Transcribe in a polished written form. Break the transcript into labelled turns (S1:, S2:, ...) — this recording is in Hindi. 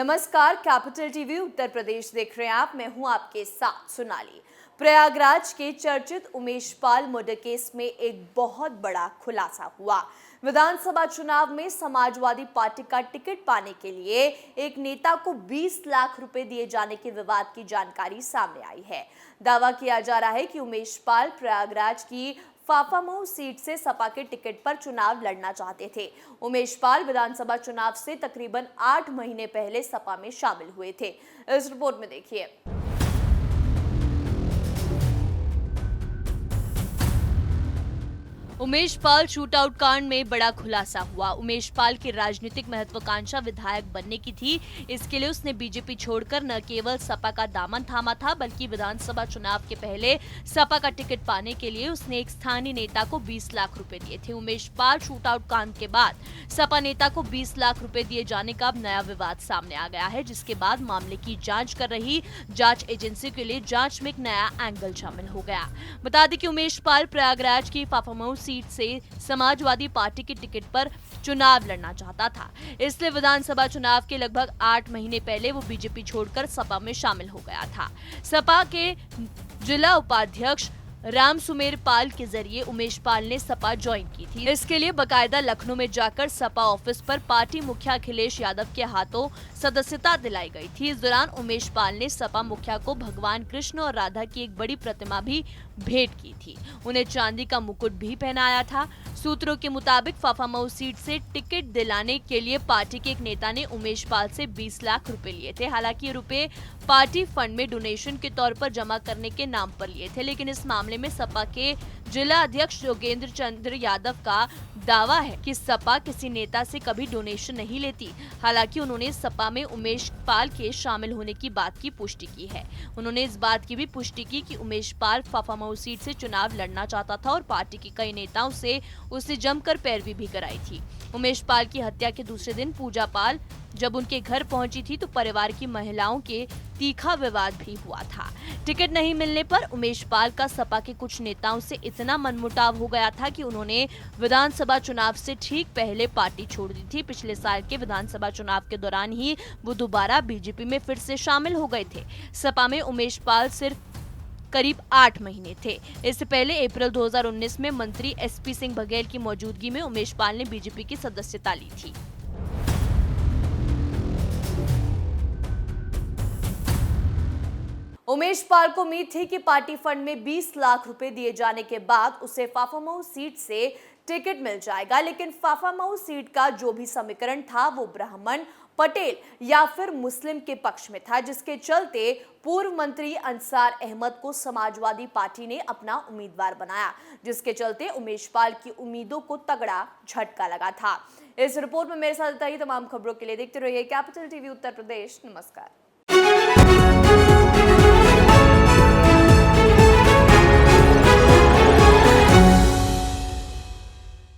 S1: नमस्कार, कैपिटल टीवी उत्तर प्रदेश देख रहे हैं आप। मैं हूं आपके साथ सोनाली। प्रयागराज के चर्चित उमेश पाल मर्डर केस में एक बहुत बड़ा खुलासा हुआ। विधानसभा चुनाव में समाजवादी पार्टी का टिकट पाने के लिए एक नेता को 20 लाख रुपए दिए जाने के विवाद की जानकारी सामने आई है। दावा किया जा रहा है कि उमेश पाल प्रयागराज की फाफामऊ सीट से सपा के टिकट पर चुनाव लड़ना चाहते थे। उमेश पाल विधानसभा चुनाव से तकरीबन 8 महीने पहले सपा में शामिल हुए थे। इस रिपोर्ट में देखिए। उमेश पाल शूटआउट कांड में बड़ा खुलासा हुआ। उमेश पाल की राजनीतिक महत्वाकांक्षा विधायक बनने की थी। इसके लिए उसने बीजेपी छोड़कर न केवल सपा का दामन थामा था, बल्कि विधानसभा चुनाव के पहले सपा का टिकट पाने के लिए उसने एक स्थानीय नेता को 20 लाख रुपए दिए थे। उमेश पाल शूटआउट कांड के बाद सपा नेता को 20 लाख रुपए दिए जाने का अब नया विवाद सामने आ गया है, जिसके बाद मामले की जांच कर रही जांच एजेंसी के लिए जांच में एक नया एंगल शामिल हो गया। बता दें कि उमेश पाल प्रयागराज की फाफामऊ सीट से समाजवादी पार्टी के टिकट पर चुनाव लड़ना चाहता था। इसलिए विधानसभा चुनाव के लगभग 8 महीने पहले वो बीजेपी छोड़कर सपा में शामिल हो गया था। सपा के जिला उपाध्यक्ष राम सुमेर पाल के जरिए उमेश पाल ने सपा ज्वाइन की थी। इसके लिए बकायदा लखनऊ में जाकर सपा ऑफिस पर पार्टी मुखिया अखिलेश यादव के हाथों सदस्यता दिलाई गई थी। इस दौरान उमेश पाल ने सपा मुखिया को भगवान कृष्ण और राधा की एक बड़ी प्रतिमा भी भेंट की थी। उन्हें चांदी का मुकुट भी पहनाया था। सूत्रों के मुताबिक फाफामऊ सीट से टिकट दिलाने के लिए पार्टी के एक नेता ने उमेश पाल से 20 लाख रुपए लिए थे। हालांकि ये रुपए पार्टी फंड में डोनेशन के तौर पर जमा करने के नाम पर लिए थे, लेकिन इस मामले में सपा के जिला अध्यक्ष योगेंद्र चंद्र यादव का दावा है कि सपा किसी नेता से कभी डोनेशन नहीं लेती। हालांकि उन्होंने सपा में उमेश पाल के शामिल होने की बात की पुष्टि की है। उन्होंने इस बात की भी पुष्टि की कि उमेश पाल फाफामऊ सीट से चुनाव लड़ना चाहता था और पार्टी के कई नेताओं से उसने जमकर पैरवी भी कराई थी। उमेश पाल की हत्या के दूसरे दिन पूजा पाल जब उनके घर पहुंची थी तो परिवार की महिलाओं के तीखा विवाद भी हुआ था। टिकट नहीं मिलने पर उमेश पाल का सपा के कुछ नेताओं से इतना मनमुटाव हो गया था कि उन्होंने विधानसभा चुनाव से ठीक पहले पार्टी छोड़ दी थी। पिछले साल के विधानसभा चुनाव के दौरान ही वो दोबारा बीजेपी में फिर से शामिल हो गए थे। सपा में उमेश पाल सिर्फ करीब 8 महीने थे। इससे पहले अप्रैल 2019 में मंत्री एसपी सिंह बघेल की मौजूदगी में उमेश पाल ने बीजेपी की सदस्यता ली थी। उमेश पाल को उम्मीद थी कि पार्टी फंड में 20 लाख रुपए दिए जाने के बाद उसे फाफामऊ सीट से टिकट मिल जाएगा, लेकिन फाफामऊ सीट का जो भी समीकरण था वो ब्राह्मण, पटेल या फिर मुस्लिम के पक्ष में था, जिसके चलते पूर्व मंत्री अंसार अहमद को समाजवादी पार्टी ने अपना उम्मीदवार बनाया, जिसके चलते उमेश पाल की उम्मीदों को तगड़ा झटका लगा था। इस रिपोर्ट में मेरे साथ तमाम खबरों के लिए देखते रहिए कैपिटल टीवी उत्तर प्रदेश। नमस्कार।